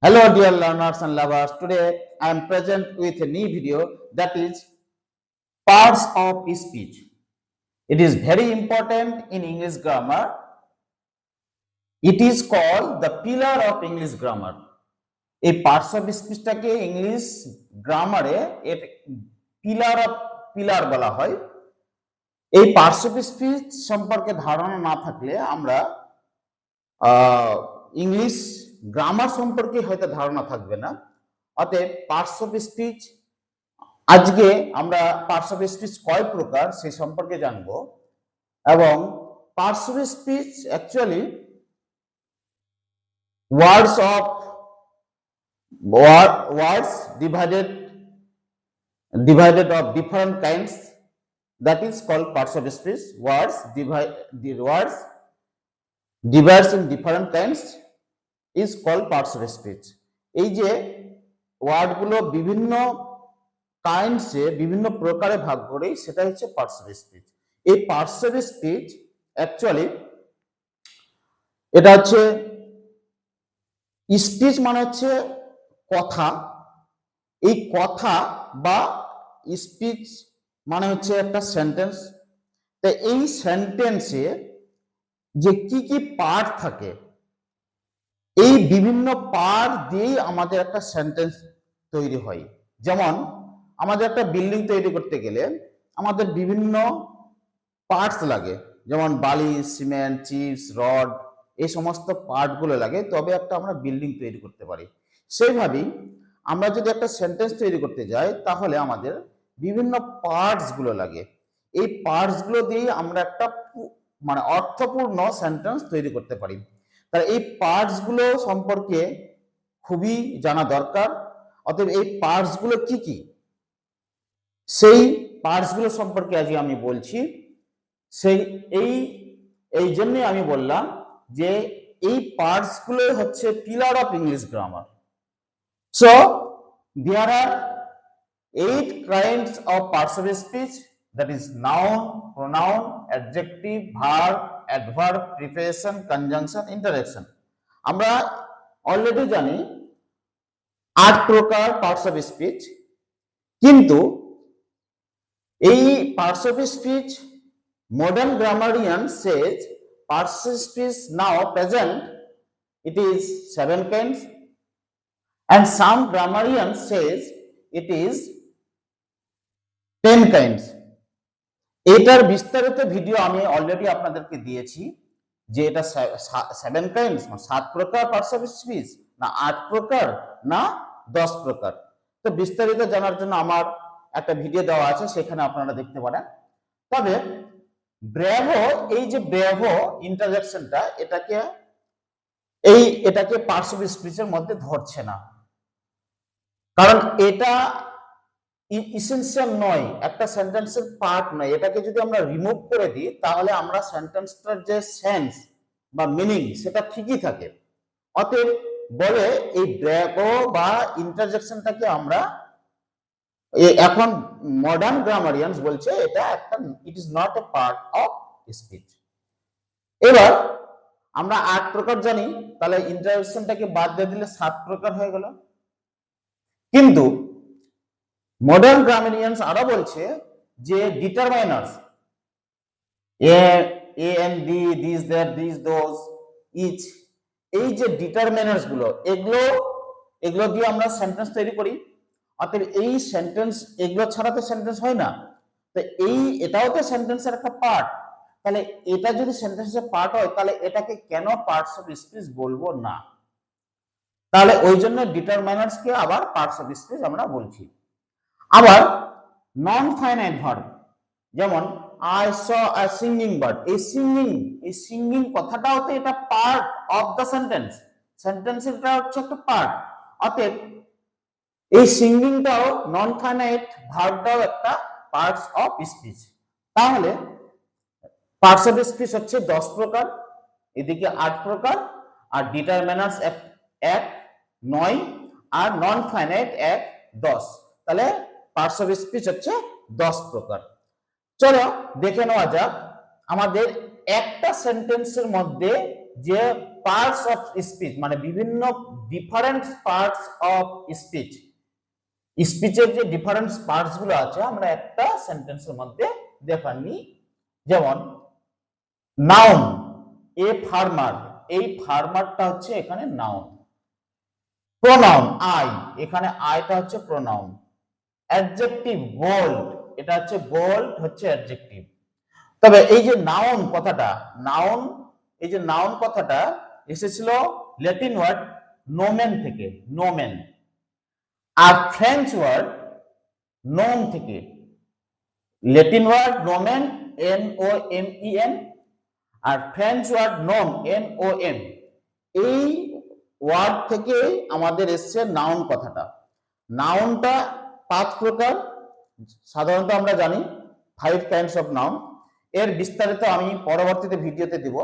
Hello dear learners and lovers. Today I am present with a new video that is parts of speech. It is very important in English grammar. It is called the pillar of English grammar. এই parts of স্পিচটাকে English গ্রামারে এর pillar বলা হয়। এই parts of speech সম্পর্কে ধারণা না থাকলে আমরা ইংলিশ গ্রামার সম্পর্কে হয়তো ধারণা থাকবে না। অতএব পার্টস অফ স্পিচ আজকে আমরা পার্টস অফ স্পিচ কয় প্রকার সেই সম্পর্কে জানব এবং parts of speech actually words divided of different kinds, that is called parts of speech. Words divides in different kinds is called parts of speech. এই যে ওয়ার্ড গুলো বিভিন্ন কাইন্ডসে বিভিন্ন প্রকারে ভাগ করে সেটা হচ্ছে পার্টস অফ স্পিচ। এই পার্টস অফ স্পিচ অ্যাকচুয়ালি এটা হচ্ছে স্পিচ মানে হচ্ছে কথা। এই কথা বা স্পিচ মানে হচ্ছে একটা সেন্টেন্স। তো এই সেন্টেন্সে যে কি কি পার্ট থাকে এই বিভিন্ন পার্ট দিয়েই আমাদের একটা সেন্টেন্স তৈরি হয়। যেমন আমাদের একটা বিল্ডিং তৈরি করতে গেলে আমাদের বিভিন্ন পার্টস লাগে, যেমন বালি, সিমেন্ট, চিপস, রড, এই সমস্ত পার্টগুলো লাগে, তবে একটা আমরা বিল্ডিং তৈরি করতে পারি। সেইভাবেই আমরা যদি একটা সেন্টেন্স তৈরি করতে যাই তাহলে আমাদের বিভিন্ন পার্টস গুলো লাগে। এই পার্টস গুলো দিয়েই আমরা একটা মানে অর্থপূর্ণ সেন্টেন্স তৈরি করতে পারি। তাহলে এই পার্টস গুলো সম্পর্কে খুবই জানা দরকার। অতএব এই পার্টস গুলো কি কি সেই পার্টস গুলো সম্পর্কে আজকে আমি বলছি। সেই এই জন্য আমি বললাম যে এই পার্টস গুলো হচ্ছে pillar of English grammar. So there are 8 kinds of parts of speech, that is noun, pronoun, adjective, verb, adverb, preposition, conjunction, interjection. আমরা অলরেডি জানি 8 প্রকার পার্টস অফ স্পিচ, কিন্তু এই parts of speech modern grammarian says parts of speech now present it is 7 kinds, and some grammarian says it is 10 kinds. এটার বিস্তারিত video আমি already আপনাদেরকে দিয়েছি যে এটা 7 kinds, 7 প্রকার পার্টস অফ স্পিচ, না 8 প্রকার, না 10 প্রকার। তো বিস্তারিত জানার জন্য আমার একটা ভিডিও দেওয়া আছে, সেখানে আপনারা দেখতে পারেন। তবে ব্রেভো, এই যে ব্রেভো ইন্টারজেকশনটা, এটাকে পার্টস অফ স্পিচের মধ্যে ধরছে না, কারণ এটা ইসেনশিয়াল নয়, একটা সেন্টেন্সের পার্ট নয়। এটাকে যদি আমরা রিমুভ করে দিই তাহলে আমরা সেন্টেন্সটার যে সেন্স বা মিনিং সেটা ঠিকই থাকে। অতএব বলে এই ব্রেভো বা ইন্টারজেকশনটাকে আমরা এখন মডার্ন গ্রামারিয়ানস বলছে এটা একটা it is not a part of speech. এবার আমরা 8 প্রকার জানি, তাহলে ইন্টারজেকশনটাকে বাদ দিয়ে দিলে 7 প্রকার হয়ে গেল। কিন্তু মডার্ন গ্রামারিয়ানস আরো বলছে যে determiners a and the, this, that, this, those, each, এই যে ডিটারমাইনার্স গুলো, এগুলো দিয়ে আমরা সেন্টেন্স তৈরি করি। অতএব এই সেন্টেন্স, এগুলো ছাড়া তো সেন্টেন্স হয় না। তো এটাও তো সেন্টেন্সের একটা পার্ট। তাহলে এটা যদি সেন্টেন্সের পার্ট হয় তাহলে এটাকে কেন পার্টস অফ স্পিচ বলবো না? তাহলে ওই জন্য ডিটারমাইনার্স কে আবার পার্টস অফ স্পিচ আমরা বলছি। আবার নন ফাইনাইট ভার্ব, যেমন I saw a singing bird, এই সিঙ্গিং কথাটাও তো এটা পার্ট অফ দ্য সেন্টেন্স। সেন্টেন্সের এটা হচ্ছে একটা পার্ট। অতএব এই সিঙ্গিংটাও নন ফাইনাইট ভার্বটাও একটা পার্টস অফ স্পিচ। তাহলে পার্টস অফ স্পিচ হচ্ছে 10 প্রকার, এদিকে 8 প্রকার, আর ডিটারমিনার্স 1 9, আর নন ফাইনাইট 1 10। তাহলে পার্টস অফ স্পিচ হচ্ছে 10 প্রকার। চলো দেখে নেওয়া যাক আমাদের একটা সেন্টেন্সের মধ্যে যে পার্টস অফ স্পিচ মানে বিভিন্ন ডিফারেন্ট পার্টস অফ স্পিচ, স্পিচের যে ডিফারেন্ট পার্টস গুলো আছে আমরা একটা সেন্টেন্সের মধ্যে দেখানি। যেমন নাউন, এ ফার্মার, এই ফার্মারটা হচ্ছে এখানে নাউন। প্রোনাউন আই, এখানে আইটা হচ্ছে প্রোনাউন। অ্যাডজেক্টিভ গোল্ড, এটা হচ্ছে গোল্ড হচ্ছে অ্যাডজেক্টিভ। তবে এই যে নাউন কথাটা, নাউন, এই যে নাউন কথাটা এসেছিল ল্যাটিন ওয়ার্ড নোমেন থেকে, নোমেন। আর ফ্রেঞ্চ ওয়ার্ড নোম থেকে, ল্যাটিন ওয়ার্ড নোমেন NOMEN, আর ফ্রেঞ্চ ওয়ার্ড নোম NOM। এই ওয়ার্ড থেকে আমাদের এসছে নাউন কথাটা। নাউনটা 5 প্রকার, সাধারণত আমরা জানি 5 কাইন্ডস অফ নাউন। এর বিস্তারিত আমি পরবর্তীতে ভিডিওতে দিব।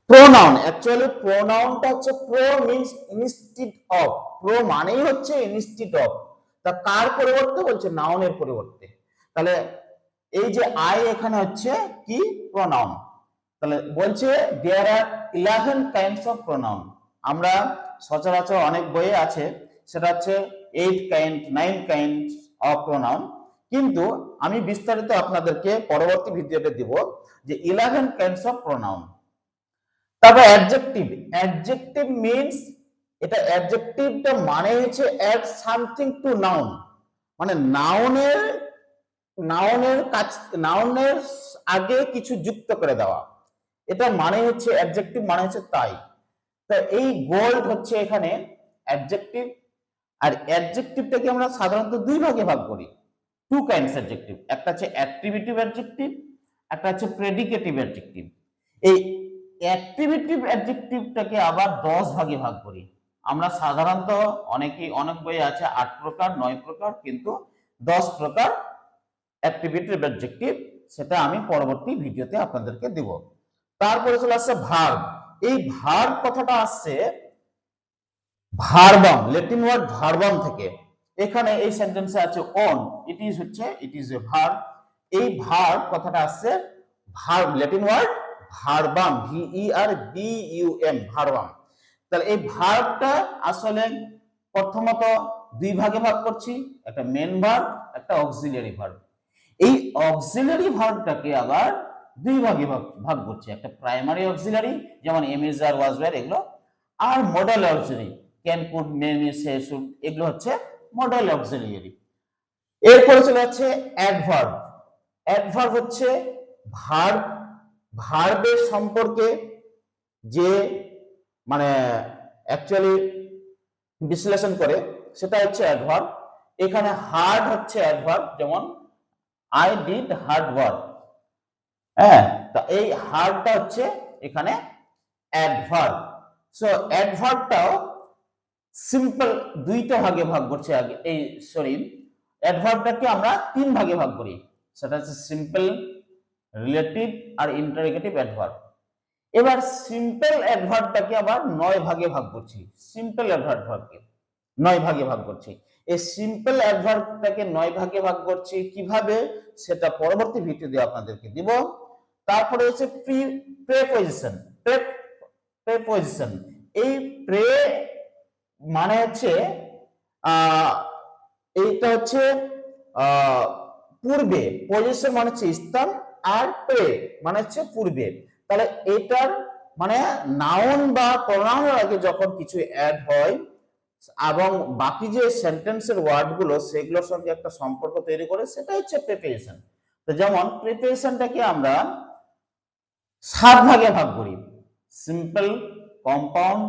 প্রোনাউন, অ্যাকচুয়ালি প্রোনাউনটা হচ্ছে, pro means instead of, pro মানেই হচ্ছে ইনস্টিড অফ, তা কার পরিবর্তে বলছে, নাউনের পরিবর্তে। তাহলে এই যে আই এখানে হচ্ছে কি, প্রোনাউন। তাহলে বলছে দেয়ার আর 11 কাইন্ডস অফ প্রোনাউন। আমরা সচরাচর অনেক বইয়ে আছে সেটা হচ্ছে 8 কাইন্ড 9 কাইন্ড অফ প্রোনাউন, কিন্তু আমি বিস্তারিত আপনাদেরকে পরবর্তী ভিডিওতে দিব যে 11 কাইন্ডস অফ প্রোনাউন। তারপর অ্যাডজেক্টিভ, অ্যাডজেক্টিভ মিন্স, এটা অ্যাডজেক্টিভটা মানে হচ্ছে অ্যাড সামথিং টু নাউন, মানে নাউনের নাউনের কাছ, নাউনের আগে কিছু যুক্ত করে দেওয়া, এটা মানে হচ্ছে অ্যাডজেক্টিভ, মানে হচ্ছে তাই। তো এই গোল্ড হচ্ছে এখানে অ্যাডজেক্টিভ। আর অ্যাডজেক্টিভটাকে আমরা সাধারণত 2 ভাগে ভাগ করি, 2 কাইন্ডস অ্যাডজেক্টিভ, একটা হচ্ছে অ্যাট্রিবিউটিভ অ্যাডজেক্টিভ, একটা হচ্ছে প্রেডিকেটিভ অ্যাডজেক্টিভ। এই অ্যাট্রিবিউটিভ অ্যাডজেক্টিভটাকে আবার 10 ভাগে ভাগ করি আমরা সাধারণত, অনেকেই অনেক বই আছে 8 প্রকার 9 প্রকার, কিন্তু 10 প্রকার অ্যাট্রিবিউটিভ অ্যাডজেক্টিভ, সেটা আমি পরবর্তী ভিডিওতে আপনাদেরকে দেব। তারপরে চলে আসছে ভার্ব। এই ভার্ব কথাটা আসছে ভার্বাম, ল্যাটিন ওয়ার্ড ভার্বাম থেকে। এখানে এই সেন্টেন্সে আছে অন, ইট ইজ হচ্ছে, ইট ইজ এ ভার্ব। এই ভার্ব কথাটা আসছে ভার্ব, ল্যাটিন ওয়ার্ড ভার্বাম, VERBUM, ভার্বাম। তাহলে এই ভার্বটা আসলে প্রথমত 2 ভাগে ভাগ করছি, একটা মেন ভার্ব, একটা অক্সিলিয়ারি ভার্ব। এই অক্সিলিয়ারি ভার্বটাকে আবার 2 ভাগে ভাগ করছি, একটা প্রাইমারি অক্সিলিয়ারি যেমন am is are was were এগুলো, আর modal auxiliary can could may may সে শুড, এগুলো হচ্ছে মডেল অক্সিলিয়ারি। এরপরে চলে যাচ্ছে অ্যাডভার্ব। অ্যাডভার্ব হচ্ছে ভার্ব, ভার্বের সম্পর্কে যে মানে অ্যাকচুয়ালি বিশ্লেষণ করে, সেটা হচ্ছে অ্যাডভার্ব। এখানে হার্ড হচ্ছে অ্যাডভার্ব, যেমন আই ডিড হার্ড ওয়ার্ক, হ্যাঁ, তা এই হার্ডটা হচ্ছে এখানে অ্যাডভার্ব। সো অ্যাডভার্বটাও সিম্পল 2টা ভাগে ভাগ করছে আগে, এই সরি, অ্যাডভার্বটাকে আমরা 3 ভাগে ভাগ করি, সেটা হচ্ছে সিম্পল, রিলেটিভ আর ইন্টারোগেটিভ অ্যাডভার্ব। এবার সিম্পল অ্যাডভার্বটাকে আবার 9 ভাগে ভাগ করছি, সিম্পল অ্যাডভার্বকে 9 ভাগে ভাগ করছি। এই সিম্পল অ্যাডভার্বটাকে 9 ভাগে ভাগ করছি কিভাবে, সেটা পরবর্তী ভিডিওতে আপনাদেরকে দিব। তারপরে হচ্ছে প্রেপোজিশন। প্রেপোজিশন, এই প্রে মানে হচ্ছে এইটা হচ্ছে পূর্বে, পজিশন মানে হচ্ছে স্থান, আর প্রে মানে হচ্ছে পূর্বে। তাহলে এটার মানে নাউন বা প্রোনাউনের আগে যখন কিছু অ্যাড হয় এবং বাকি যে সেন্টেন্সের ওয়ার্ড গুলো সেগুলোর সঙ্গে একটা সম্পর্ক তৈরি করে, সেটা হচ্ছে প্রিপেরেশন। তো যেমন প্রিপেরেশনটাকে আমরা 7 ভাগে ভাগ করি, simple, compound,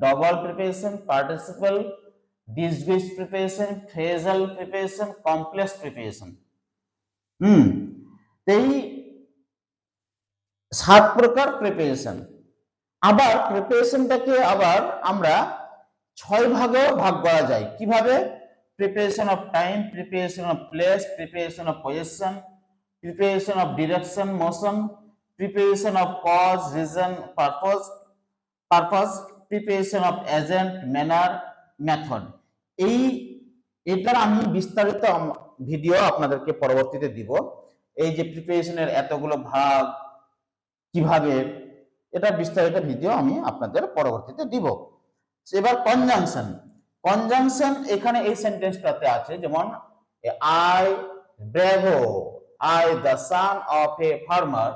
double preposition, participle, disguised preposition, phrasal preposition, complex preposition. এই 7 প্রকার প্রিপেরেশন। আবার প্রিপারেশনটাকে আবার আমরা 6 ভাগেও ভাগ করা যায়। কিভাবে? Preposition of time, preposition of place, preposition of position, preposition of direction, motion, preposition of cause, reason, purpose, preposition of agent, manner, method. এটার আমি বিস্তারিত ভিডিও আপনাদেরকে পরবর্তীতে দিব। এই যে প্রিপারেশনের এতগুলো ভাগ, কিভাবে এটা বিস্তারিত ভিডিও আমি আপনাদের পরবর্তীতে দিব। এবার কনজাংশন। কনজাংশন এখানে এই সেন্টেন্সটাতে আছে, যেমন I bravo, I the son of a farmer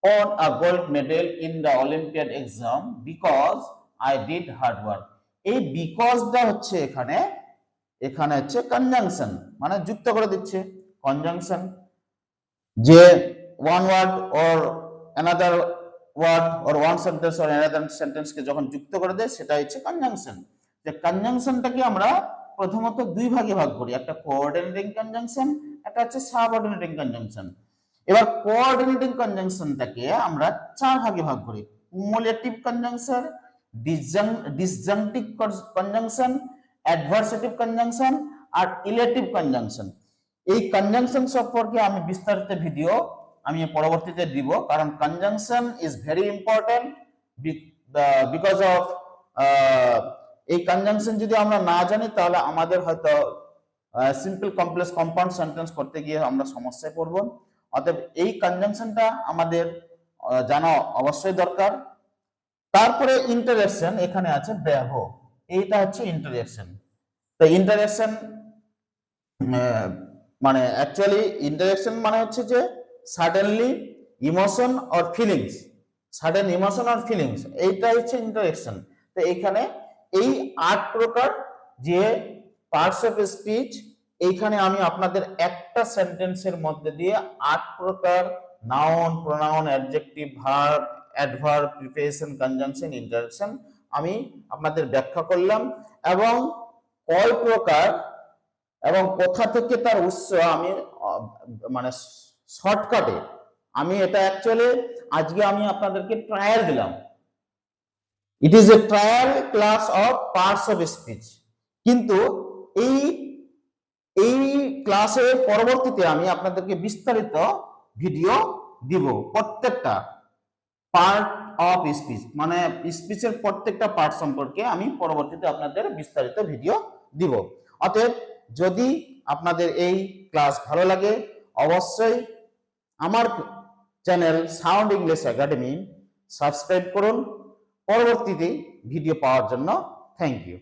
won a gold medal in the Olympiad exam because I did hard work. এই বিকজটা হচ্ছে এখানে হচ্ছে কনজাংশন, মানে যুক্ত করে দিচ্ছে। কনজাংশন যে one word or another word or one sentence or another সেন্টেন্সকে যখন যুক্ত করে দেয় সেটা হচ্ছে কনজাংশন। যে কনজাংশনটাকে আমরা প্রথমত দুই ভাগে ভাগ করি, একটা কোঅর্ডিনেটিং কনজাংশন, একটা হচ্ছে সাবঅর্ডিনেটিং কনজাংশন। এবার কোঅর্ডিনেটিং কনজাংশনটাকে আমরা চার ভাগে ভাগ করি, cumulative conjunction, disjunctive conjunction, adversative conjunction আর ইলেটিভ কনজাংশন। এই কনজাংশন সম্পর্কে আমি বিস্তারিত ভিডিও আমি পরবর্তীতে দিব, কারণ conjunction is very important because of এই কনজাংশন যদি আমরা না জানি তাহলে আমাদের হয়তো সিম্পল কমপ্লেক্স কম্পাউন্ড সেন্টেন্স করতে গিয়ে আমরা সমস্যায় পড়ব। অতএব এই কনজাংশনটা আমাদের জানা অবশ্যই দরকার। তারপরে ইন্টারেকশন, এখানে আছে ব্রেভো, এইটা হচ্ছে ইন্টারেকশন। তো ইন্টারেকশন মানে অ্যাকচুয়ালি ইন্টারেকশন মানে হচ্ছে যে suddenly emotion or feelings, sudden emotion or feelings, এইটা হচ্ছে ইন্টারেকশন। তো এখানে এই 8 প্রকার যে পার্টস অফ স্পিচ, এইখানে আমি আপনাদের একটা সেন্টেন্সের মধ্যে দিয়ে 8 প্রকার noun, pronoun, adjective, verb, adverb, preposition, conjunction, interaction আমি আপনাদের ব্যাখ্যা করলাম, এবং কয় প্রকার এবং কোথা থেকে তার উৎস আমি মানে শর্টকাটে আমি এটা অ্যাকচুয়ালি আজকে আমি আপনাদেরকে ট্রায়াল দিলাম। It is a trial class of parts of speech. কিন্তু এই ক্লাসের পরবর্তীতে আমি আপনাদেরকে বিস্তারিত ভিডিও দিব, প্রত্যেকটা পার্ট অফ স্পিচ মানে স্পিচের প্রত্যেকটা পার্ট সম্পর্কে আমি পরবর্তীতে আপনাদের বিস্তারিত ভিডিও দিব। অতএব যদি আপনাদের এই ক্লাস ভালো লাগে অবশ্যই আমার channel Sound English Academy subscribe করুন পরবর্তীতে ভিডিও পাওয়ার জন্য। Thank you.